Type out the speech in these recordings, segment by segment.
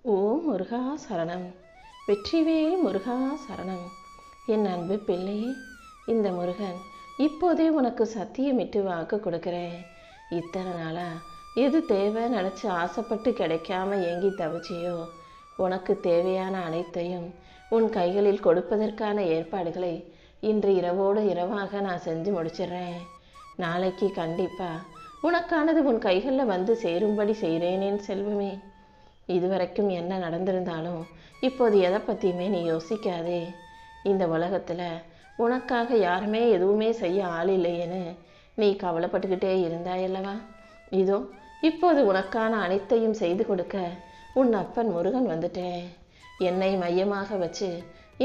ஓம் முருகா சரணம். வெற்றிவேல் முருகா சரணம். என் அன்பு பிள்ளையே, இந்த முருகன் இப்போதே உனக்கு சத்தியமிட்டு வாக்கு கொடுக்குறேன். இத்தனை நாளா எது தேவை நினச்சி ஆசைப்பட்டு கிடைக்காம ஏங்கி தவிச்சியோ, உனக்கு தேவையான அனைத்தையும் உன் கைகளில் கொடுப்பதற்கான ஏற்பாடுகளை இன்று இரவோடு இரவாக நான் செஞ்சு முடிச்சிடுறேன். நாளைக்கு கண்டிப்பாக உனக்கானது உன் கைகளில் வந்து சேரும்படி செய்கிறேனேன் செல்வமே. இதுவரைக்கும் என்ன நடந்திருந்தாலும் இப்போது எதை பற்றியுமே நீ யோசிக்காதே. இந்த உலகத்தில் உனக்காக யாருமே எதுவுமே செய்ய ஆள் இல்லையேன்னு நீ கவலைப்பட்டுக்கிட்டே இருந்தாயல்லவா? இதோ இப்போது உனக்கான அனைத்தையும் செய்து கொடுக்க உன் அப்பன் முருகன் வந்துட்டேன். என்னை மையமாக வச்சு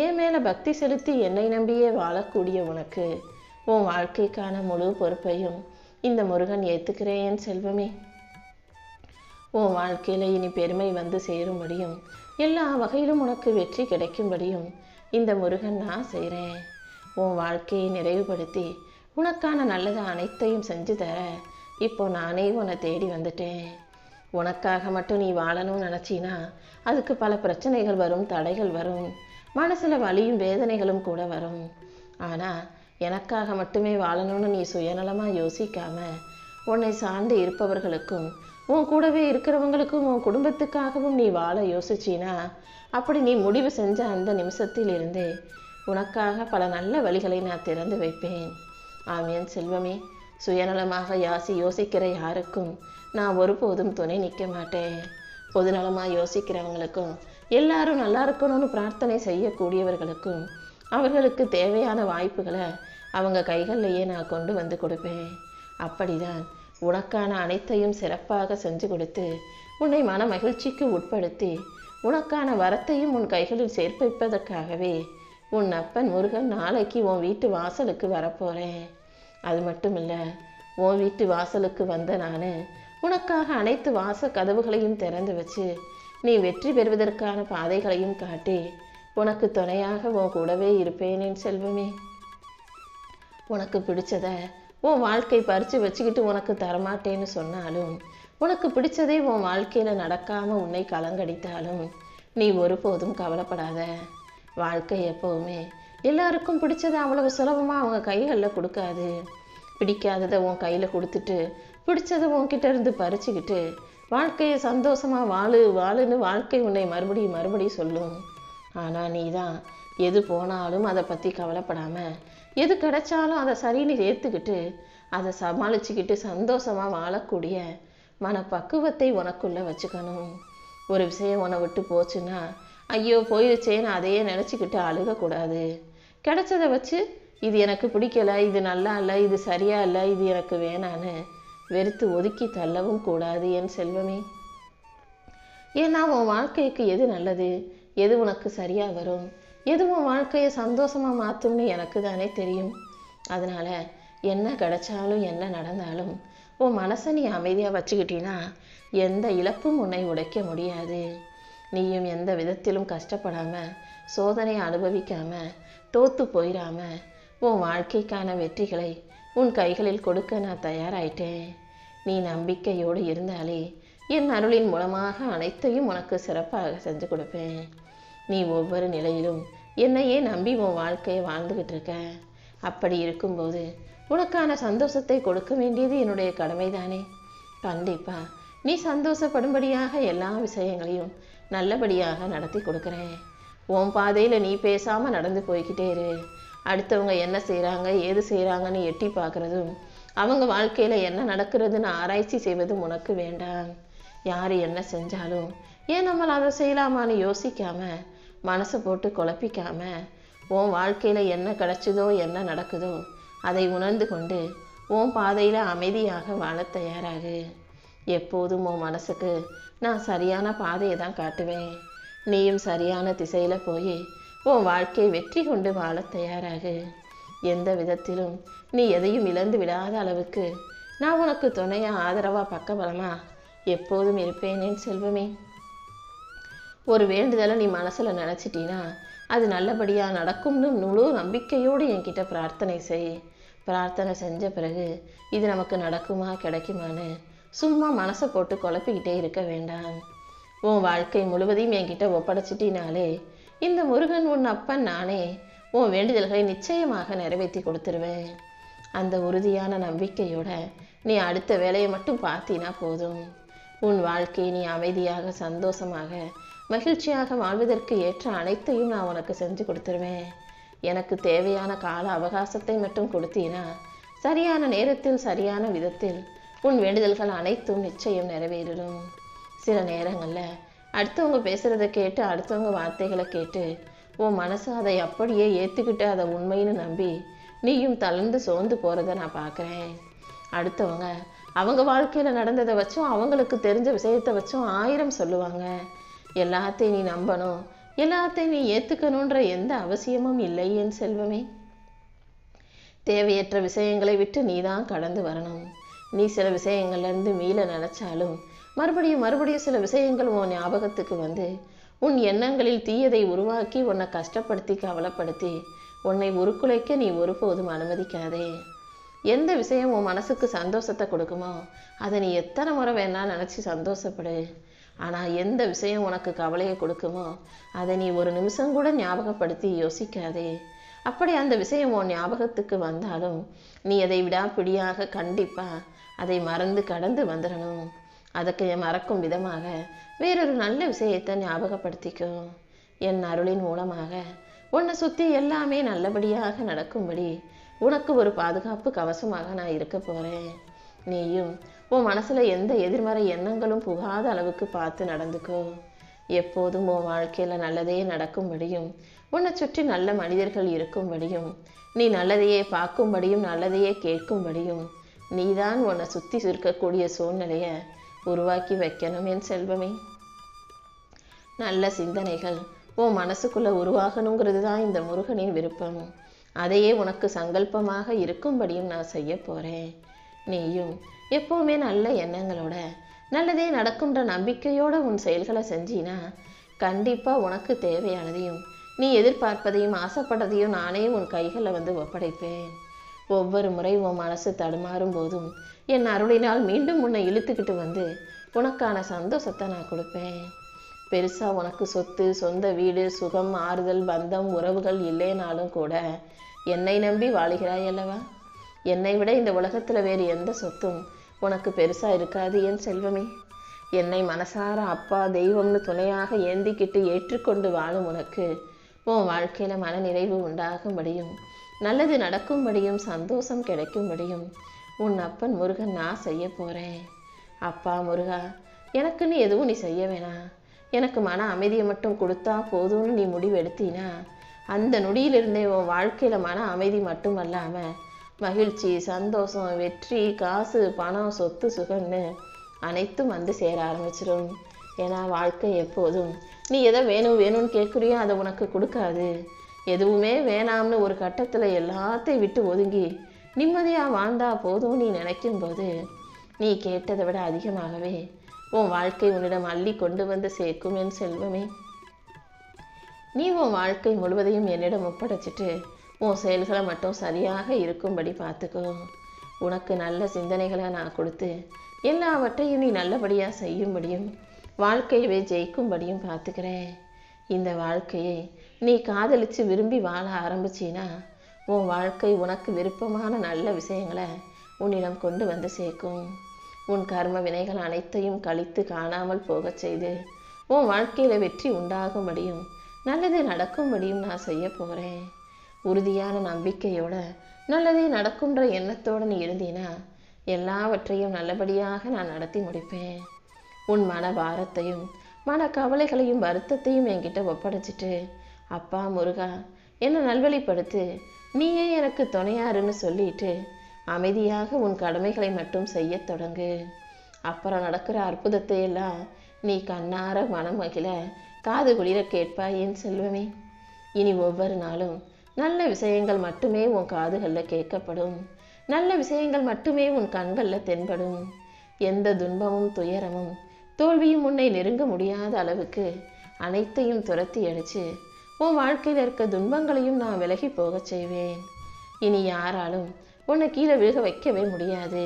என் மேலே பக்தி செலுத்தி என்னை நம்பியே வாழக்கூடிய உனக்கு உன் வாழ்க்கைக்கான முழு பொறுப்பையும் இந்த முருகன் ஏற்றுக்கிறேன் செல்வமே. உன் வாழ்க்கையில் இனி பெருமை வந்து சேரும்படியும் எல்லா வகையிலும் உனக்கு வெற்றி கிடைக்கும்படியும் இந்த முருகன் நான் செய்கிறேன். உன் வாழ்க்கையை நிறைவுபடுத்தி உனக்கான நல்லது அனைத்தையும் செஞ்சு தர இப்போ நானே உன்னை தேடி வந்துட்டேன். உனக்காக மட்டும் நீ வாழணும்னு நினச்சினா அதுக்கு பல பிரச்சனைகள் வரும், தடைகள் வரும், மனசில் வலியும் வேதனைகளும் கூட வரும். ஆனால் எனக்காக மட்டுமே வாழணும்னு நீ சுயநலமாக யோசிக்காம உன்னை சார்ந்து இருப்பவர்களுக்கும் உன் கூடவே இருக்கிறவங்களுக்கும் உன் குடும்பத்துக்காகவும் நீ வாழ யோசிச்சினா, அப்படி நீ முடிவு செஞ்ச அந்த நிமிஷத்தில் இருந்தே உனக்காக பல நல்ல வழிகளை நான் திறந்து வைப்பேன். ஆமேன் செல்வமே. சுயநலமாக யோசிக்கிற யாருக்கும் நான் ஒருபோதும் துணை நிற்க மாட்டேன். பொதுநலமாக யோசிக்கிறவங்களுக்கும் எல்லாரும் நல்லா இருக்கணும்னு பிரார்த்தனை செய்யக்கூடியவர்களுக்கும் அவர்களுக்கு தேவையான வாய்ப்புகளை அவங்க கைகள்லையே நான் கொண்டு வந்து கொடுப்பேன். அப்படிதான் உனக்கான அனைத்தையும் சிறப்பாக செஞ்சு கொடுத்து உன்னை மன மகிழ்ச்சிக்கு உட்படுத்தி உனக்கான வரத்தையும் உன் கைகளில் சேர்ப்பிப்பதற்காகவே உன் அப்பன் முருகன் நாளைக்கு உன் வீட்டு வாசலுக்கு வரப்போகிறேன். அது மட்டும் இல்லை, உன் வீட்டு வாசலுக்கு வந்த நான் உனக்காக அனைத்து வாச கதவுகளையும் திறந்து வச்சு நீ வெற்றி பெறுவதற்கான பாதைகளையும் காட்டி உனக்கு துணையாக உன் கூடவே இருப்பேனேன் செல்வமே. உனக்கு பிடிச்சத உன் வாழ்க்கை பறித்து வச்சுக்கிட்டு உனக்கு தரமாட்டேன்னு சொன்னாலும், உனக்கு பிடிச்சதே உன் வாழ்க்கையில் நடக்காமல் உன்னை கலங்கடித்தாலும் நீ ஒருபோதும் கவலைப்படாத. வாழ்க்கை எப்போவுமே எல்லாருக்கும் பிடிச்சதை அவ்வளவு சுலபமாக அவங்க கைகளில் கொடுக்காது. பிடிக்காததை உன் கையில் கொடுத்துட்டு பிடிச்சதை உன்கிட்ட இருந்து பறிச்சுக்கிட்டு வாழ்க்கையை சந்தோஷமாக வாழுன்னு வாழ்க்கை உன்னை மறுபடியும் சொல்லும். ஆனால் நீ தான் எது போனாலும் அதை பற்றி கவலைப்படாமல் எது கிடைச்சாலும் அதை சரின்னு ஏற்றுக்கிட்டு அதை சமாளிச்சுக்கிட்டு சந்தோஷமாக வாழக்கூடிய மனப்பக்குவத்தை உனக்குள்ளே வச்சுக்கணும். ஒரு விஷயம் உன்னை விட்டு போச்சுன்னா ஐயோ போயிடுச்சேன்னு அதையே நினச்சிக்கிட்டு அழுகக்கூடாது. கிடைச்சதை வச்சு இது எனக்கு பிடிக்கலை, இது நல்லா இல்லை, இது சரியா இல்லை, இது எனக்கு வேணான்னு வெறுத்து ஒதுக்கி தள்ளவும் கூடாது என் செல்வமே. ஏன்னா உன் வாழ்க்கைக்கு எது நல்லது, எது உனக்கு சரியாக வரும், எது உன் வாழ்க்கையை சந்தோஷமாக மாற்றும்னு எனக்கு தானே தெரியும். அதனால் என்ன கிடைச்சாலும் என்ன நடந்தாலும் உன் மனசை நீ அமைதியாக வச்சுக்கிட்டீன்னா எந்த இழப்பும் உன்னை உடைக்க முடியாது. நீயும் எந்த விதத்திலும் கஷ்டப்படாமல் சோதனையை அனுபவிக்காமல் தோற்று போயிடாமல் உன் வாழ்க்கைக்கான வெற்றிகளை உன் கைகளில் கொடுக்க நான் தயாராயிட்டேன். நீ நம்பிக்கையோடு இருந்தாலே என் அருளின் மூலமாக அனைத்தையும் உனக்கு சிறப்பாக செஞ்சு கொடுப்பேன். நீ ஒவ்வொரு நிலையிலும் என்னையே நம்பி உன் வாழ்க்கையை வாழ்ந்துக்கிட்டு இருக்க. அப்படி இருக்கும்போது உனக்கான சந்தோஷத்தை கொடுக்க வேண்டியது என்னுடைய கடமை தானே. கண்டிப்பாக நீ சந்தோஷப்படும்படியாக எல்லா விஷயங்களையும் நல்லபடியாக நடத்தி கொடுக்குறேன். உன் பாதையில் நீ பேசாமல் நடந்து போய்கிட்டே இரு. அடுத்தவங்க என்ன செய்கிறாங்க ஏது செய்கிறாங்கன்னு எட்டி பார்க்குறதும் அவங்க வாழ்க்கையில் என்ன நடக்கிறதுன்னு ஆராய்ச்சி செய்வதும் உனக்கு வேண்டாம். யார் என்ன செஞ்சாலும் ஏன் நம்மளை அதை செய்யலாமான்னு யோசிக்காம மனசை போட்டு குழப்பிக்காம உன் வாழ்க்கையில் என்ன கிடைச்சதோ என்ன நடக்குதோ அதை உணர்ந்து கொண்டு உன் பாதையில் அமைதியாக வாழ தயாராகு. எப்போதும் உன் மனசுக்கு நான் சரியான பாதையை தான் காட்டுவேன். நீயும் சரியான திசையில் போய் உன் வாழ்க்கையை வெற்றி கொண்டு வாழ தயாராகு. எந்த விதத்திலும் நீ எதையும் இழந்து விடாத அளவுக்கு நான் உனக்கு துணையாக ஆதரவாக பக்கபலமாக எப்போதும் இருப்பேனேன் செல்வமே. ஒரு வேண்டுதலை நீ மனசில் நினச்சிட்டினா அது நல்லபடியாக நடக்கும்னு முழு நம்பிக்கையோடு என்கிட்ட பிரார்த்தனை செய். பிரார்த்தனை செஞ்ச பிறகு இது நமக்கு நடக்குமா கிடைக்குமான்னு சும்மா மனசை போட்டு குழப்பிக்கிட்டே இருக்க வேண்டாம். உன் வாழ்க்கை முழுவதையும் என்கிட்ட ஒப்படைச்சிட்டினாலே இந்த முருகன் உன் அப்பன் நானே உன் வேண்டுதல்களை நிச்சயமாக நிறைவேற்றி கொடுத்துருவேன். அந்த உறுதியான நம்பிக்கையோட நீ அடுத்த வேலையை மட்டும் பார்த்தீனா போதும். உன் வாழ்க்கையை நீ அமைதியாக சந்தோஷமாக மகிழ்ச்சியாக வாழ்வதற்கு ஏற்ற அனைத்தையும் நான் உனக்கு செஞ்சு கொடுத்துருவேன். எனக்கு தேவையான கால அவகாசத்தை மட்டும் கொடுத்தீனா சரியான நேரத்தில் சரியான விதத்தில் உன் வேண்டுதல்கள் அனைத்தும் நிச்சயம் நிறைவேறும். சில நேரங்களில் அடுத்தவங்க பேசுகிறத கேட்டு அடுத்தவங்க வார்த்தைகளை கேட்டு உன் மனசு அதை அப்படியே ஏற்றுக்கிட்டு அதை உண்மைன்னு நம்பி நீயும் தளர்ந்து சோர்ந்து போகிறத நான் பார்க்குறேன். அடுத்தவங்க அவங்க வாழ்க்கையில் நடந்ததை வச்சும் அவங்களுக்கு தெரிஞ்ச விஷயத்தை வச்சும் 1000 சொல்லுவாங்க. எல்லாத்தையும் நீ நம்பணும், எல்லாத்தையும் நீ ஏற்றுக்கணுன்ற எந்த அவசியமும் இல்லை என் செல்வமே. தேவையற்ற விஷயங்களை விட்டு நீ தான் கடந்து வரணும். நீ சில விஷயங்கள்லேருந்து மீள நினச்சாலும் மறுபடியும் சில விஷயங்கள் உன் ஞாபகத்துக்கு வந்து உன் எண்ணங்களில் தீயதை உருவாக்கி உன்னை கஷ்டப்படுத்தி கவலைப்படுத்தி உன்னை உருக்குலைக்க நீ ஒருபோதும் அனுமதிக்காதே. எந்த விஷயம் உன் மனசுக்கு சந்தோஷத்தை கொடுக்குமோ அதை நீ எத்தனை முறை வேணா நினச்சி சந்தோஷப்படு. ஆனால் எந்த விஷயம் உனக்கு கவலையை கொடுக்குமோ அதை நீ ஒரு நிமிஷம் கூட ஞாபகப்படுத்தி யோசிக்காதே. அப்படி அந்த விஷயம் உன் ஞாபகத்துக்கு வந்தாலும் நீ அதை விடாப்பிடியாக கண்டிப்பாக அதை மறந்து கடந்து வந்துடணும். அதுக்கு மறக்கும் விதமாக வேறொரு நல்ல விஷயத்தை ஞாபகப்படுத்திக்கோ. என் அருளின் மூலமாக உன்னை சுற்றி எல்லாமே நல்லபடியாக நடக்கும்படி உனக்கு ஒரு பாதுகாப்பு கவசமாக நான் இருக்க போகிறேன். நீயும் உன் மனசில் எந்த எதிர்மறை எண்ணங்களும் புகாத அளவுக்கு பார்த்து நடந்துக்கோ. எப்போதும் உன் வாழ்க்கையில் நல்லதே நடக்கும்படியும் உன்னை சுற்றி நல்ல மனிதர்கள் இருக்கும்படியும் நீ நல்லதையே பார்க்கும்படியும் நல்லதையே கேட்கும்படியும் நீதான் உன்னை சுற்றி இருக்கக்கூடிய சூழ்நிலையை உருவாக்கி வைக்கணும் என் செல்வமே. நல்ல சிந்தனைகள் உன் மனசுக்குள்ளே உருவாகணுங்கிறது தான் இந்த முருகனின் விருப்பம். அதையே உனக்கு சங்கல்பமாக இருக்கும்படியும் நான் செய்ய போகிறேன். நீயும் எப்போவுமே நல்ல எண்ணங்களோட நல்லதே நடக்கும்ன்ற நம்பிக்கையோட உன் செயல்களை செஞ்சினா கண்டிப்பாக உனக்கு தேவையானதையும் நீ எதிர்பார்ப்பதையும் ஆசைப்பட்டதையும் நானே உன் கைகளில் வந்து ஒப்படைப்பேன். ஒவ்வொரு முறை உன் மனசு தடுமாறும் போதும் என் அருளினால் மீண்டும் உன்னை இழுத்துக்கிட்டு வந்து உனக்கான சந்தோஷத்தை நான் கொடுப்பேன். பெருசாக உனக்கு சொத்து, சொந்த வீடு, சுகம், ஆறுதல், பந்தம், உறவுகள் இல்லைனாலும் கூட என்னை நம்பி வாழுகிறாய் அல்லவா? என்னை விட இந்த உலகத்தில் வேறு எந்த சொத்தும் உனக்கு பெருசாக இருக்காது என் செல்வமே. என்னை மனசார அப்பா தெய்வம்னு துணையாக ஏந்திக்கிட்டு ஏற்றுக்கொண்டு வாழும் உனக்கு உன் வாழ்க்கையில் மன நிறைவு உண்டாகும்படியும் நல்லது நடக்கும்படியும் சந்தோஷம் கிடைக்கும்படியும் உன் அப்பன் முருகன் நான் செய்ய போகிறேன். அப்பா முருகா, எனக்குன்னு எதுவும் நீ செய்ய வேணாம். எனக்கு மன அமைதியை மட்டும் கொடுத்தா போதும்னு நீ முடிவு எடுத்தீனா அந்த நொடியிலிருந்தே உன் வாழ்க்கையில் மன அமைதி மட்டும் அல்லாமல் மகிழ்ச்சி, சந்தோஷம், வெற்றி, காசு, பணம், சொத்து, சுகம்னு அனைத்தும் வந்து சேர ஆரம்பிச்சிடும். ஏன்னா வாழ்க்கை எப்போதும் நீ எதை வேணும்னு கேட்குறியோ அதை உனக்கு கொடுக்காது. எதுவுமே வேணாம்னு ஒரு கட்டத்தில் எல்லாத்தையும் விட்டு ஒதுங்கி நிம்மதியாக வாழ்ந்தா போதும் நீ நினைக்கும் போது நீ கேட்டதை விட அதிகமாகவே உன் வாழ்க்கை உன்னிடம் அள்ளி கொண்டு வந்து சேர்க்கும் என் செல்வமே. நீ உன் வாழ்க்கை முழுவதையும் என்னிடம் ஒப்படைச்சிட்டு உன் செயல்களை மட்டும் சரியாக இருக்கும்படி பார்த்துக்கோ. உனக்கு நல்ல சிந்தனைகளை நான் கொடுத்து எல்லாவற்றையும் நீ நல்லபடியாக செய்யும்படியும் வாழ்க்கையவே ஜெயிக்கும்படியும் பார்த்துக்கிறேன். இந்த வாழ்க்கையை நீ காதலித்து விரும்பி வாழ ஆரம்பிச்சின்னா உன் வாழ்க்கை உனக்கு விருப்பமான நல்ல விஷயங்களை உன்னிடம் கொண்டு வந்து சேர்க்கும். உன் கர்ம வினைகள் அனைத்தையும் கழித்து காணாமல் போகச் செய்து உன் வாழ்க்கையில் வெற்றி உண்டாகும்படியும் நல்லது நடக்கும்படியும் நான் செய்ய போகிறேன். உறுதியான நம்பிக்கையோட நல்லதே நடக்கும்ன்ற எண்ணத்தோடு நீ இருந்தீனா எல்லாவற்றையும் நல்லபடியாக நான் நடத்தி முடிப்பேன். உன் மன பாரத்தையும் மன கவலைகளையும் வருத்தத்தையும் என்கிட்ட ஒப்படைச்சிட்டு அப்பா முருகா என்னை நல்வழிப்படுத்து, நீயே எனக்கு துணையாருன்னு சொல்லிட்டு அமைதியாக உன் கடமைகளை மட்டும் செய்ய தொடங்கு. அப்புறம் நடக்கிற அற்புதத்தை எல்லாம் நீ கண்ணார மனம் மகிழ காது குளிர கேட்பாய் என் செல்வமே. இனி ஒவ்வொரு நாளும் நல்ல விஷயங்கள் மட்டுமே உன் காதுகளில் கேட்கப்படும். நல்ல விஷயங்கள் மட்டுமே உன் கண்களில் தென்படும். எந்த துன்பமும் துயரமும் தோல்வியும் உன்னை நெருங்க முடியாத அளவுக்கு அனைத்தையும் துரத்தி அடித்து உன் வாழ்க்கையில் இருக்க துன்பங்களையும் நான் விலகி போகச் செய்வேன். இனி யாராலும் உன்னை கீழே விழுக வைக்கவே முடியாது.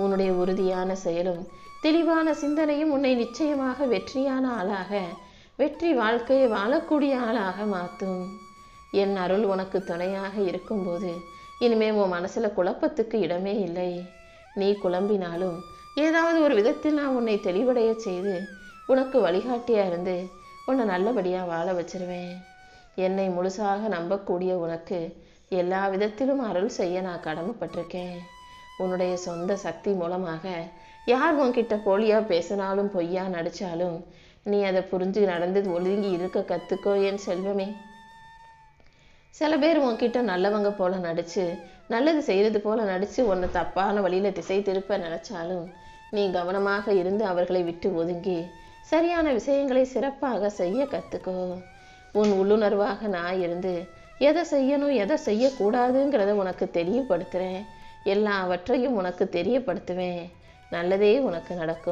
உன்னுடைய உறுதியான செயலும் தெளிவான சிந்தனையும் உன்னை நிச்சயமாக வெற்றியான ஆளாக, வெற்றி வாழ்க்கையை வாழக்கூடிய ஆளாக மாற்றும். என் அருள் உனக்கு துணையாக இருக்கும்போது இனிமே உன் மனசுல குழப்பத்துக்கு இடமே இல்லை. நீ குழம்பினாலும் ஏதாவது ஒரு விதத்தில் நான் உன்னை தெளிவடைய செய்து உனக்கு வழிகாட்டியா இருந்து உன்னை நல்லபடியா வாழ வச்சிருவேன். என்னை முழுசாக நம்பக்கூடிய உனக்கு எல்லா விதத்திலும் அருள் செய்ய நான் கடமைப்பட்டிருக்கேன். உன்னுடைய சொந்த சக்தி மூலமாக யார் உன்கிட்ட போலியா பேசினாலும் பொய்யா நடிச்சாலும் நீ அதை புரிஞ்சு நடந்து ஒழுங்கி இருக்க கத்துக்கோ என் செல்வமே. சில பேர் உன்கிட்ட நல்லவங்க போல நடிச்சு, நல்லது செய்யறது போல நடிச்சு உன்னை தப்பான வழியில திசை திருப்ப நினைச்சாலும் நீ கவனமாக இருந்து அவர்களை விட்டு ஒதுங்கி சரியான விஷயங்களை சிறப்பாக செய்ய கத்துக்கோ. உன் உள்ளுணர்வாக நான் இருந்து எதை செய்யணும் எதை செய்யக்கூடாதுங்கிறத உனக்கு தெரியப்படுத்துறேன். எல்லாவற்றையும் உனக்கு தெரியப்படுத்துவேன். நல்லதே உனக்கு நடக்கும்.